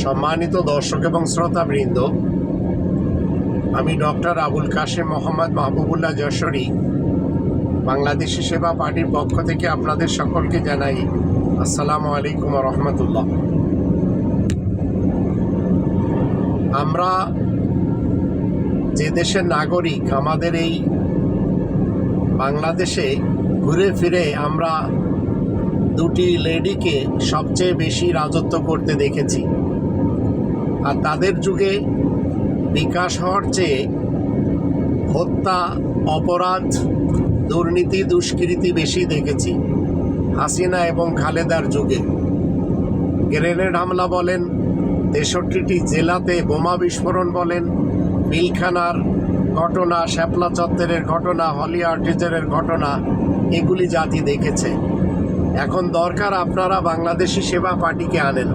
সম্মানিত দর্শক এবং শ্রোতাবৃন্দ, আমি ডক্টর আবুল কাশেম মোহাম্মদ মাহবুবুল্লাহ যশোরী বাংলাদেশি সেবা পার্টির পক্ষ থেকে আপনাদের সকলকে জানাই আসসালামু আলাইকুম ওয়া রাহমাতুল্লাহ। আমরা যে দেশের নাগরিক, আমাদের এই বাংলাদেশে ঘুরে ফিরে আমরা দুটি লেডিকে সবচেয়ে বেশি রাজত্ব করতে দেখেছি, আর তাদের যুগে বিকাশ হওয়ার চেয়ে হত্যা, অপরাধ, দুর্নীতি, দুষ্কৃতি বেশি দেখেছি হাসিনা এবং খালেদার যুগে। গ্রেনেড হামলা বলেন, 63টি জেলাতে বোমা বিস্ফোরণ বলেন, পিলখানার ঘটনা, শ্যাপলা চত্বরের ঘটনা, হলি আর্টিজারের ঘটনা, এগুলি জাতি দেখেছে। এখন দরকার আপনারা বাংলাদেশি সেবা পার্টিকে আনেন।